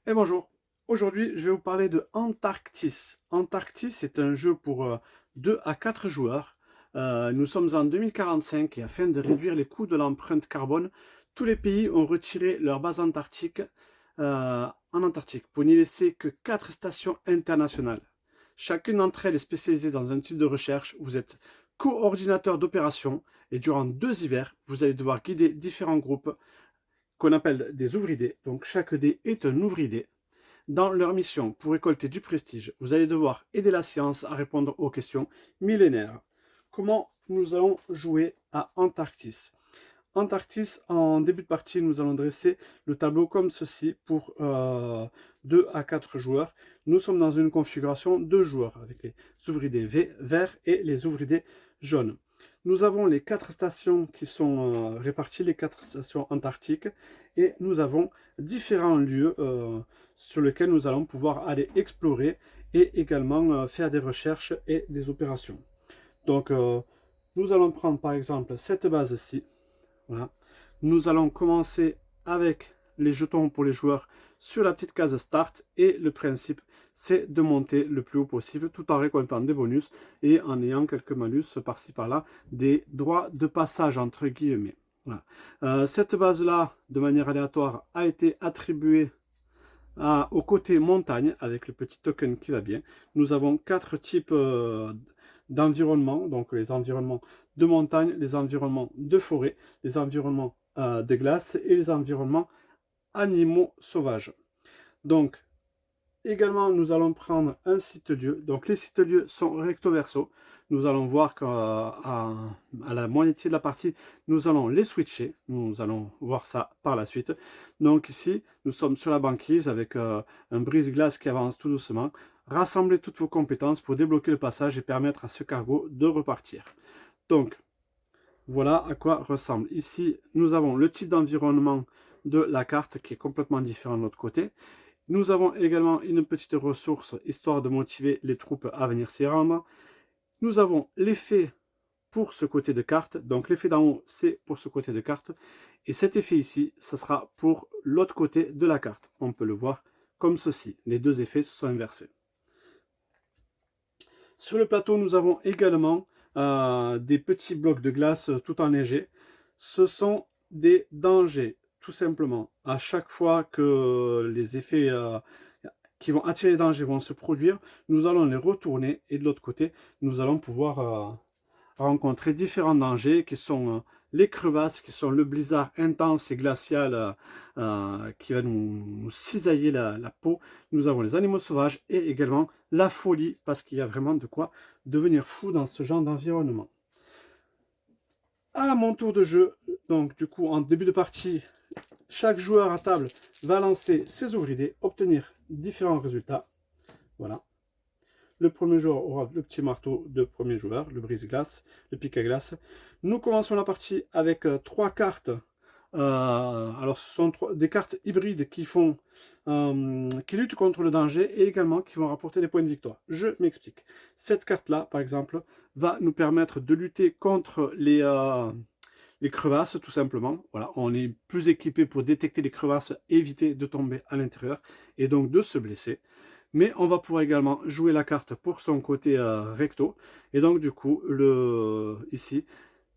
Et bonjour, aujourd'hui je vais vous parler de Antarctis. Antarctis est un jeu pour 2 à 4 joueurs. Nous sommes en 2045 et afin de réduire les coûts de l'empreinte carbone, tous les pays ont retiré leur base antarctique en Antarctique pour n'y laisser que 4 stations internationales. Chacune d'entre elles est spécialisée dans un type de recherche. Vous êtes coordinateur d'opération et durant 2 hivers, vous allez devoir guider différents groupes qu'on appelle des ouvriers. Donc chaque dé est un ouvrier. Dans leur mission pour récolter du prestige, vous allez devoir aider la science à répondre aux questions millénaires. Comment nous allons jouer à Antarctis? Antarctis, en début de partie, nous allons dresser le tableau comme ceci pour 2 à 4 joueurs. Nous sommes dans une configuration de joueurs avec les ouvriers verts et les ouvriers jaunes. Nous avons les 4 stations qui sont réparties, les 4 stations antarctiques, et nous avons différents lieux sur lesquels nous allons pouvoir aller explorer et également faire des recherches et des opérations. Donc, nous allons prendre par exemple cette base-ci. Voilà. Nous allons commencer avec les jetons pour les joueurs sur la petite case Start et le principe c'est de monter le plus haut possible tout en récoltant des bonus et en ayant quelques malus par-ci par-là, des droits de passage entre guillemets. Voilà. Cette base-là, de manière aléatoire, a été attribuée au côté montagne avec le petit token qui va bien. Nous avons 4 types d'environnement, donc les environnements de montagne, les environnements de forêt, les environnements de glace et les environnements animaux sauvages. Donc, également, nous allons prendre un site-lieu. Donc, les sites-lieux sont recto-verso. Nous allons voir qu'à la moitié de la partie, nous allons les switcher. Nous allons voir ça par la suite. Donc, ici, nous sommes sur la banquise avec un brise-glace qui avance tout doucement. Rassemblez toutes vos compétences pour débloquer le passage et permettre à ce cargo de repartir. Donc, voilà à quoi ressemble. Ici, nous avons le type d'environnement de la carte qui est complètement différent de l'autre côté. Nous avons également une petite ressource histoire de motiver les troupes à venir s'y rendre. Nous avons l'effet pour ce côté de carte. Donc l'effet d'en haut, c'est pour ce côté de carte. Et cet effet ici, ça sera pour l'autre côté de la carte. On peut le voir comme ceci. Les deux effets se sont inversés. Sur le plateau, nous avons également des petits blocs de glace tout enneigés. Ce sont des dangers, tout simplement. À chaque fois que les effets qui vont attirer les dangers vont se produire, nous allons les retourner et de l'autre côté, nous allons pouvoir rencontrer différents dangers qui sont les crevasses, qui sont le blizzard intense et glacial qui va nous cisailler la peau. Nous avons les animaux sauvages et également la folie parce qu'il y a vraiment de quoi devenir fou dans ce genre d'environnement. À mon tour de jeu, donc du coup en début de partie, chaque joueur à table va lancer ses ouvriers, obtenir différents résultats. Voilà. Le premier joueur aura le petit marteau de premier joueur, le brise-glace, le pic à glace. Nous commençons la partie avec 3 cartes. Alors ce sont des cartes hybrides qui luttent contre le danger et également qui vont rapporter des points de victoire. Je m'explique. Cette carte-là, par exemple, va nous permettre de lutter contre les crevasses, tout simplement. Voilà, on est plus équipé pour détecter les crevasses, éviter de tomber à l'intérieur et donc de se blesser. Mais on va pouvoir également jouer la carte pour son côté recto. Et donc du coup, ici,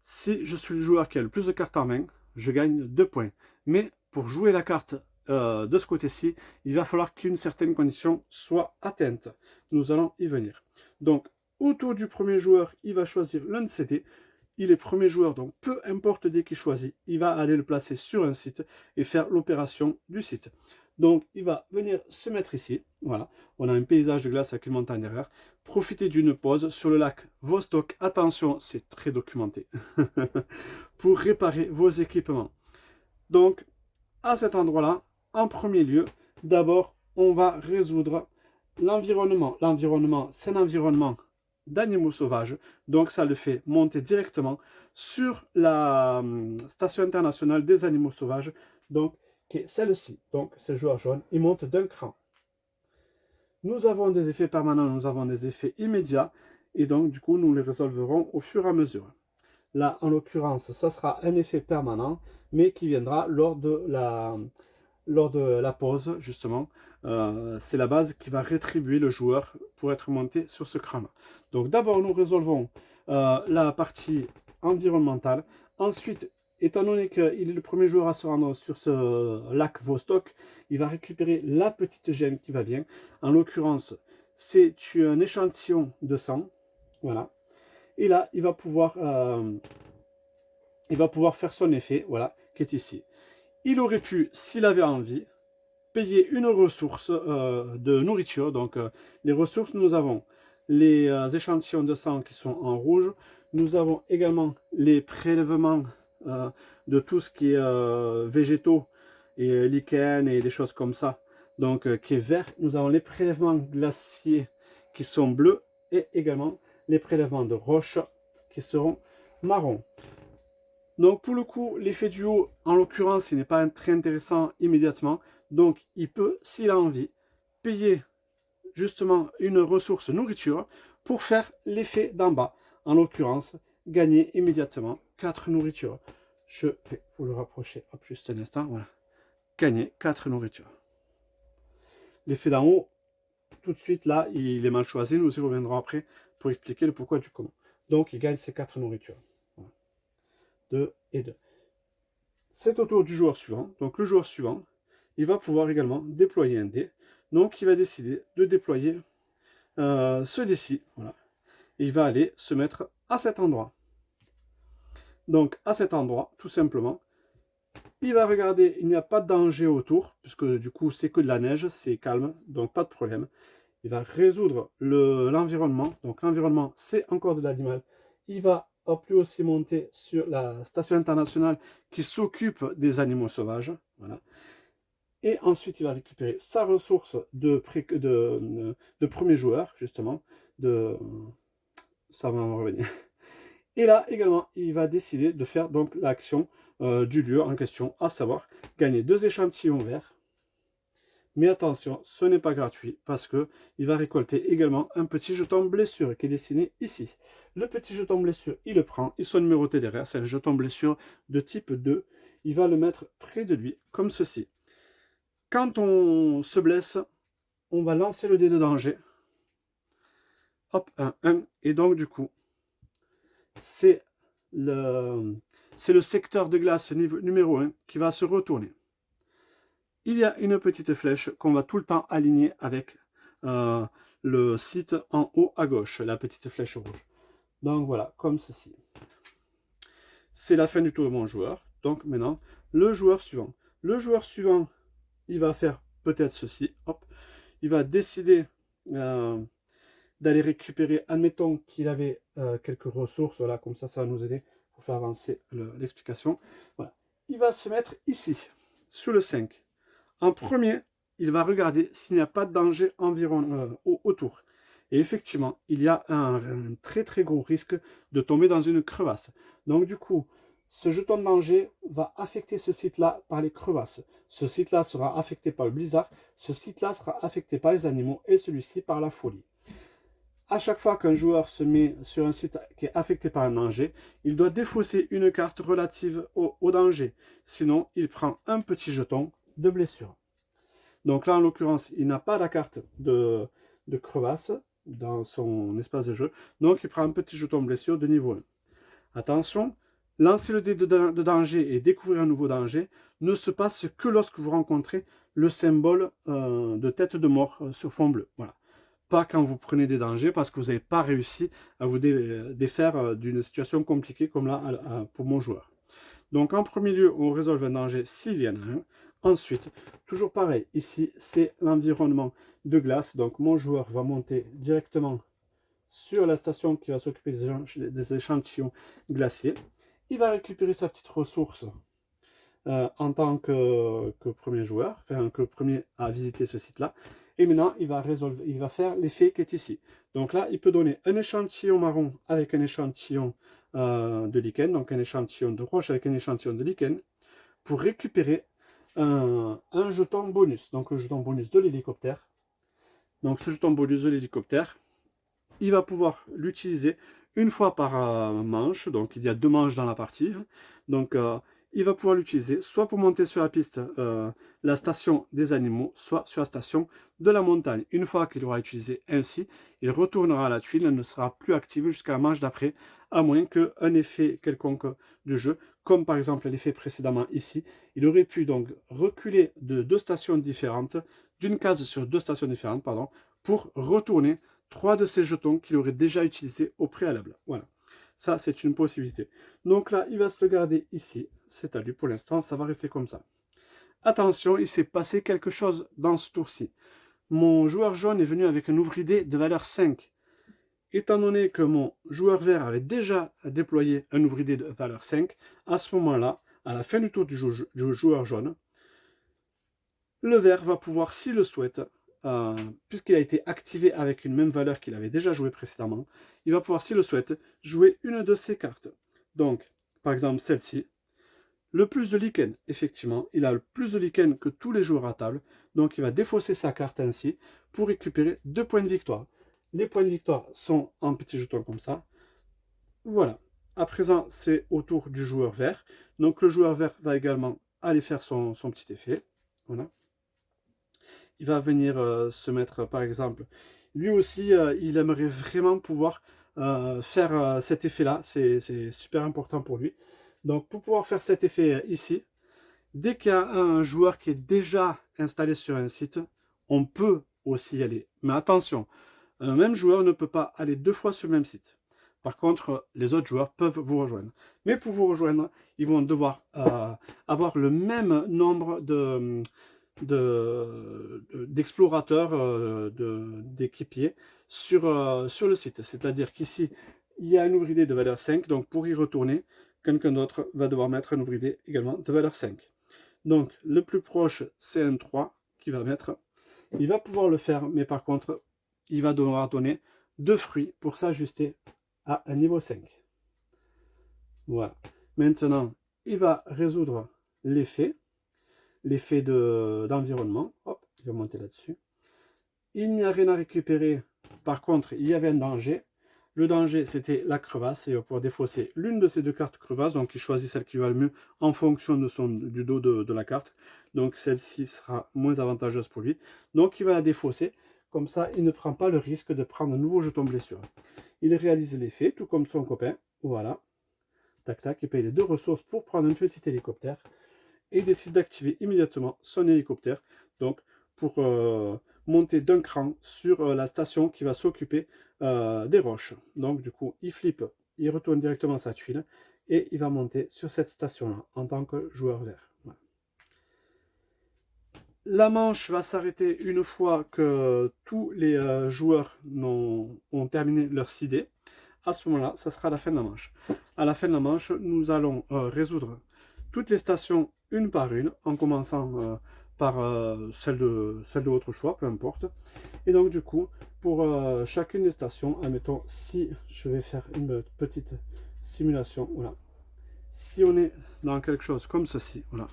si je suis le joueur qui a le plus de cartes en main, je gagne 2 points. Mais pour jouer la carte de ce côté-ci, il va falloir qu'une certaine condition soit atteinte. Nous allons y venir. Donc, autour du premier joueur, il va choisir l'un de ses dés. Il est premier joueur, donc peu importe le dé qu'il choisit, il va aller le placer sur un site et faire l'opération du site. Donc, il va venir se mettre ici. Voilà, on a un paysage de glace avec une montagne derrière. Profitez d'une pause sur le lac Vostok. Attention, c'est très documenté. Pour réparer vos équipements. Donc, à cet endroit-là, en premier lieu, d'abord, on va résoudre l'environnement. L'environnement, c'est un environnement d'animaux sauvages. Donc, ça le fait monter directement sur la station internationale des animaux sauvages. Donc, qui est celle-ci. Donc, c'est le joueur jaune. Il monte d'un cran. Nous avons des effets permanents, nous avons des effets immédiats. Et donc, du coup, nous les résolverons au fur et à mesure. Là, en l'occurrence, ça sera un effet permanent, mais qui viendra lors de lors de la pause, justement. C'est la base qui va rétribuer le joueur pour être monté sur ce cran-là. Donc d'abord, nous résolvons la partie environnementale. Ensuite, étant donné qu'il est le premier joueur à se rendre sur ce lac Vostok, il va récupérer la petite gemme qui va bien. En l'occurrence, c'est un échantillon de sang. Voilà. Et là, il va pouvoir faire son effet, voilà, qui est ici. Il aurait pu, s'il avait envie, payer une ressource de nourriture. Donc, les ressources, nous avons les échantillons de sang qui sont en rouge. Nous avons également les prélèvements de tout ce qui est végétaux et lichens et des choses comme ça. Donc, qui est vert. Nous avons les prélèvements glaciers qui sont bleus et également les prélèvements de roches qui seront marrons. Donc pour le coup, l'effet duo, en l'occurrence, il n'est pas très intéressant immédiatement. Donc il peut, s'il a envie, payer justement une ressource nourriture pour faire l'effet d'en bas. En l'occurrence, gagner immédiatement 4 nourritures. Je vais vous le rapprocher, hop, juste un instant, voilà. Gagner 4 nourritures. L'effet d'en haut, tout de suite là, il est mal choisi. Nous y reviendrons après pour expliquer le pourquoi du comment. Donc il gagne ces 4 nourritures. 2 et 2. C'est au tour du joueur suivant. Donc le joueur suivant, il va pouvoir également déployer un dé. Donc il va décider de déployer ce dé-ci. Voilà. Et il va aller se mettre à cet endroit. Donc à cet endroit, tout simplement, il va regarder, il n'y a pas de danger autour, puisque du coup c'est que de la neige, c'est calme, donc pas de problème. Il va résoudre l'environnement. Donc l'environnement, c'est encore de l'animal. Il va plus aussi monter sur la station internationale qui s'occupe des animaux sauvages. Voilà. Et ensuite, il va récupérer sa ressource de premier joueur, justement. Ça va en revenir. Et là, également, il va décider de faire donc l'action du lieu en question, à savoir gagner 2 échantillons verts. Mais attention, ce n'est pas gratuit parce qu'il va récolter également un petit jeton blessure qui est dessiné ici. Le petit jeton blessure, il le prend, ils sont numérotés derrière, c'est un jeton blessure de type 2. Il va le mettre près de lui, comme ceci. Quand on se blesse, on va lancer le dé de danger. Hop, 1. Et donc du coup, c'est le secteur de glace numéro 1 qui va se retourner. Il y a une petite flèche qu'on va tout le temps aligner avec le site en haut à gauche, la petite flèche rouge. Donc voilà, comme ceci. C'est la fin du tour de mon joueur. Donc maintenant, le joueur suivant. Le joueur suivant, il va faire peut-être ceci. Hop. Il va décider d'aller récupérer, admettons qu'il avait quelques ressources, voilà, comme ça va nous aider pour faire avancer l'explication. Voilà. Il va se mettre ici, sur le 5. En premier, il va regarder s'il n'y a pas de danger autour. Et effectivement, il y a un très très gros risque de tomber dans une crevasse. Donc du coup, ce jeton de danger va affecter ce site-là par les crevasses. Ce site-là sera affecté par le blizzard. Ce site-là sera affecté par les animaux et celui-ci par la folie. À chaque fois qu'un joueur se met sur un site qui est affecté par un danger, il doit défausser une carte relative au danger. Sinon, il prend un petit jeton de blessure. Donc là, en l'occurrence, il n'a pas la carte de crevasse dans son espace de jeu. Donc, il prend un petit jeton blessure de niveau 1. Attention, lancer le dé de danger et découvrir un nouveau danger ne se passe que lorsque vous rencontrez le symbole de tête de mort sur fond bleu. Voilà. Pas quand vous prenez des dangers parce que vous n'avez pas réussi à vous défaire d'une situation compliquée comme là pour mon joueur. Donc en premier lieu, on résolve un danger s'il y en a un. Ensuite, toujours pareil, ici c'est l'environnement de glace. Donc mon joueur va monter directement sur la station qui va s'occuper des échantillons glaciers. Il va récupérer sa petite ressource en tant que premier joueur, enfin que premier à visiter ce site-là. Et maintenant, il va faire l'effet qui est ici. Donc là, il peut donner un échantillon marron avec un échantillon de lichen, donc un échantillon de roche avec un échantillon de lichen, pour récupérer un jeton bonus, donc le jeton bonus de l'hélicoptère. Donc ce jeton bonus de l'hélicoptère, il va pouvoir l'utiliser une fois par manche, donc il y a 2 manches dans la partie. Donc il va pouvoir l'utiliser soit pour monter sur la piste, la station des animaux, soit sur la station de la montagne. Une fois qu'il aura utilisé ainsi, il retournera à la tuile, elle ne sera plus active jusqu'à la manche d'après, à moins qu'un effet quelconque du jeu, comme par exemple l'effet précédemment ici, il aurait pu donc reculer de deux stations différentes, d'une case sur deux stations différentes, pardon, pour retourner 3 de ces jetons qu'il aurait déjà utilisés au préalable. Voilà. Ça, c'est une possibilité. Donc là, il va se le garder ici. C'est à lui pour l'instant, ça va rester comme ça. Attention, il s'est passé quelque chose dans ce tour-ci. Mon joueur jaune est venu avec un ouvrier de valeur 5. Étant donné que mon joueur vert avait déjà déployé un ouvrier de valeur 5, à ce moment-là, à la fin du tour du joueur jaune, le vert va pouvoir, s'il le souhaite, puisqu'il a été activé avec une même valeur qu'il avait déjà joué précédemment, il va pouvoir, s'il le souhaite, jouer une de ces cartes. Donc, par exemple, celle-ci. Le plus de lichen, effectivement, il a le plus de lichen que tous les joueurs à table, donc il va défausser sa carte ainsi pour récupérer 2 points de victoire. Les points de victoire sont en petits jetons comme ça. Voilà. À présent, c'est au tour du joueur vert. Donc le joueur vert va également aller faire son petit effet. Voilà. Il va venir se mettre, par exemple, lui aussi, il aimerait vraiment pouvoir faire cet effet-là. C'est super important pour lui. Donc, pour pouvoir faire cet effet ici, dès qu'il y a un joueur qui est déjà installé sur un site, on peut aussi y aller. Mais attention, un même joueur ne peut pas aller 2 fois sur le même site. Par contre, les autres joueurs peuvent vous rejoindre. Mais pour vous rejoindre, ils vont devoir avoir le même nombre d'explorateurs, d'équipiers sur le site. C'est-à-dire qu'ici, il y a un ouvrier de valeur 5, donc pour y retourner, quelqu'un d'autre va devoir mettre un ouvrier également de valeur 5. Donc le plus proche, c'est un 3 qui va mettre. Il va pouvoir le faire, mais par contre, il va devoir donner 2 fruits pour s'ajuster à un niveau 5. Voilà. Maintenant, il va résoudre l'effet d'environnement. Hop, il va monter là-dessus. Il n'y a rien à récupérer. Par contre, il y avait un danger. Le danger, c'était la crevasse. Il va pouvoir défausser l'une de ces 2 cartes crevasses. Donc, il choisit celle qui va le mieux en fonction du dos de la carte. Donc, celle-ci sera moins avantageuse pour lui. Donc, il va la défausser. Comme ça, il ne prend pas le risque de prendre un nouveau jeton blessure. Il réalise l'effet, tout comme son copain. Voilà. Tac, tac. Il paye les 2 ressources pour prendre un petit hélicoptère. Et décide d'activer immédiatement son hélicoptère. Donc, pour monter d'un cran sur la station qui va s'occuper des roches. Donc du coup, il flippe, il retourne directement à sa tuile et il va monter sur cette station-là en tant que joueur vert. Voilà. La manche va s'arrêter une fois que tous les joueurs ont terminé leur idée. À ce moment-là, ça sera la fin de la manche. À la fin de la manche, nous allons résoudre toutes les stations une par une, en commençant par celle de votre choix, peu importe. Et donc du coup, pour chacune des stations, admettons, si je vais faire une petite simulation, voilà. Si on est dans quelque chose comme ceci, voilà.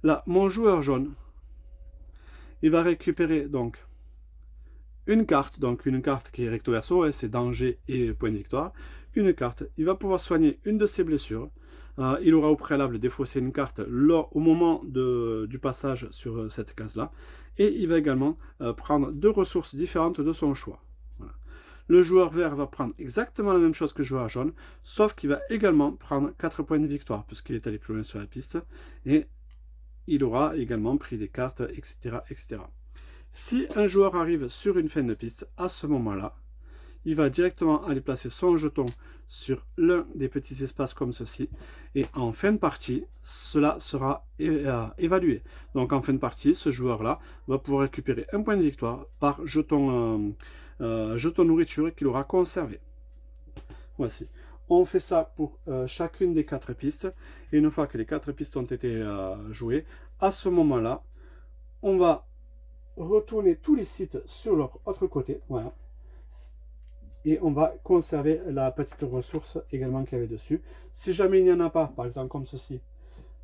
Là, mon joueur jaune, il va récupérer donc une carte, qui est recto verso, hein, c'est danger et point de victoire. Une carte, il va pouvoir soigner une de ses blessures. Il aura au préalable défaussé une carte au moment du passage sur cette case-là. Et il va également prendre 2 ressources différentes de son choix. Voilà. Le joueur vert va prendre exactement la même chose que le joueur jaune, sauf qu'il va également prendre 4 points de victoire, puisqu'il est allé plus loin sur la piste. Et il aura également pris des cartes, etc. etc. Si un joueur arrive sur une fin de piste, à ce moment-là, il va directement aller placer son jeton sur l'un des petits espaces comme ceci. Et en fin de partie, cela sera évalué. Donc en fin de partie, ce joueur-là va pouvoir récupérer un point de victoire par jeton nourriture qu'il aura conservé. Voici. On fait ça pour chacune des 4 pistes. Et une fois que les 4 pistes ont été jouées, à ce moment-là, on va retourner tous les sites sur leur autre côté. Voilà. Et on va conserver la petite ressource également qu'il y avait dessus. Si jamais il n'y en a pas, par exemple comme ceci,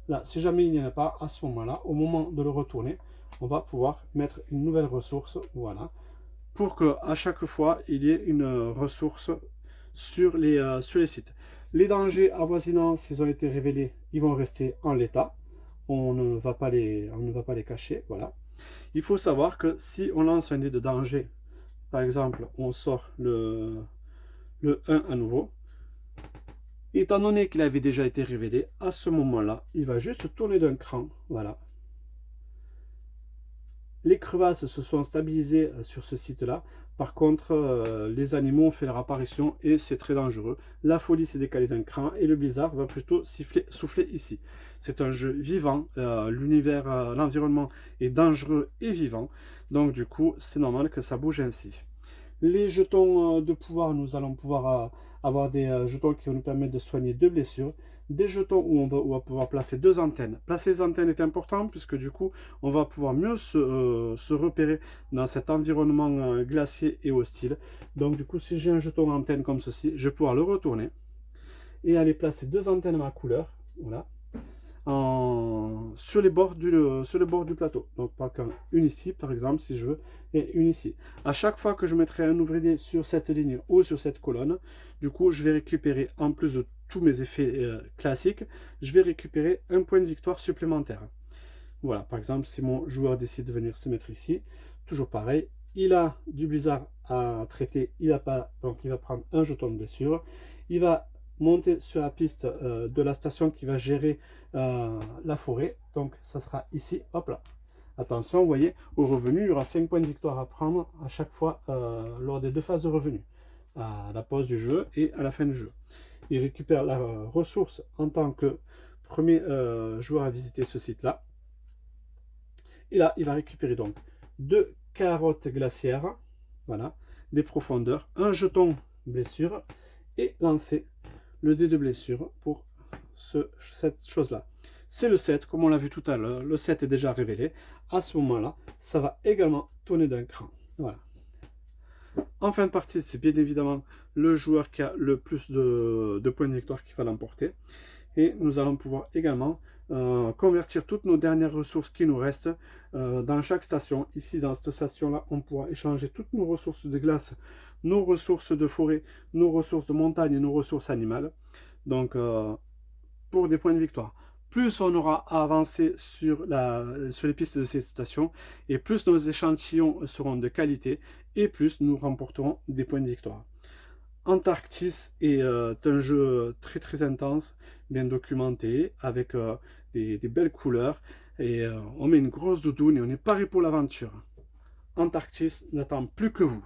là, si jamais il n'y en a pas, à ce moment-là, au moment de le retourner, on va pouvoir mettre une nouvelle ressource, voilà, pour qu'à chaque fois, il y ait une ressource sur les sites. Les dangers avoisinants, s'ils ont été révélés, ils vont rester en l'état. On ne va pas les cacher. Voilà. Il faut savoir que si on lance un dé de danger, par exemple, on sort le 1 à nouveau, étant donné qu'il avait déjà été révélé, à ce moment-là, il va juste tourner d'un cran. Voilà. Les crevasses se sont stabilisées sur ce site-là. Par contre, les animaux ont fait leur apparition et c'est très dangereux. La folie s'est décalée d'un cran et le blizzard va plutôt souffler ici. C'est un jeu vivant, l'environnement est dangereux et vivant. Donc du coup, c'est normal que ça bouge ainsi. Les jetons de pouvoir, nous allons pouvoir avoir des jetons qui vont nous permettre de soigner 2 blessures. Des jetons où on va pouvoir placer 2 antennes. Placer les antennes est important puisque du coup, on va pouvoir mieux se repérer dans cet environnement glacier et hostile. Donc du coup, si j'ai un jeton antenne comme ceci, je vais pouvoir le retourner et aller placer 2 antennes à ma couleur. Voilà. Sur les bords du plateau. Donc une ici par exemple si je veux et une ici. À chaque fois que je mettrai un ouvrier sur cette ligne ou sur cette colonne, du coup je vais récupérer, en plus de tous mes effets classiques, je vais récupérer un point de victoire supplémentaire. Voilà, par exemple si mon joueur décide de venir se mettre ici, toujours pareil, il a du blizzard à traiter, il n'a pas, donc il va prendre un jeton de blessure, il va monter sur la piste de la station qui va gérer la forêt. Donc ça sera ici, hop là. Attention, vous voyez, au revenu, il y aura 5 points de victoire à prendre à chaque fois lors des 2 phases de revenu. À la pause du jeu et à la fin du jeu. Il récupère la ressource en tant que premier joueur à visiter ce site-là. Et là, il va récupérer donc 2 carottes glaciaires, voilà, des profondeurs, un jeton blessure et lancer le dé de blessure pour cette chose-là. C'est le 7, comme on l'a vu tout à l'heure. Le 7 est déjà révélé. À ce moment-là, ça va également tourner d'un cran. Voilà. En fin de partie, c'est bien évidemment le joueur qui a le plus de points de victoire qui va l'emporter. Et nous allons pouvoir également convertir toutes nos dernières ressources qui nous restent dans chaque station. Ici, dans cette station-là, on pourra échanger toutes nos ressources de glace, nos ressources de forêt, nos ressources de montagne et nos ressources animales. Donc, pour des points de victoire. Plus on aura avancé sur les pistes de ces stations, et plus nos échantillons seront de qualité, et plus nous remporterons des points de victoire. Antarctis est un jeu très très intense, bien documenté, avec des belles couleurs, et on met une grosse doudoune et on est paré pour l'aventure. Antarctis n'attend plus que vous.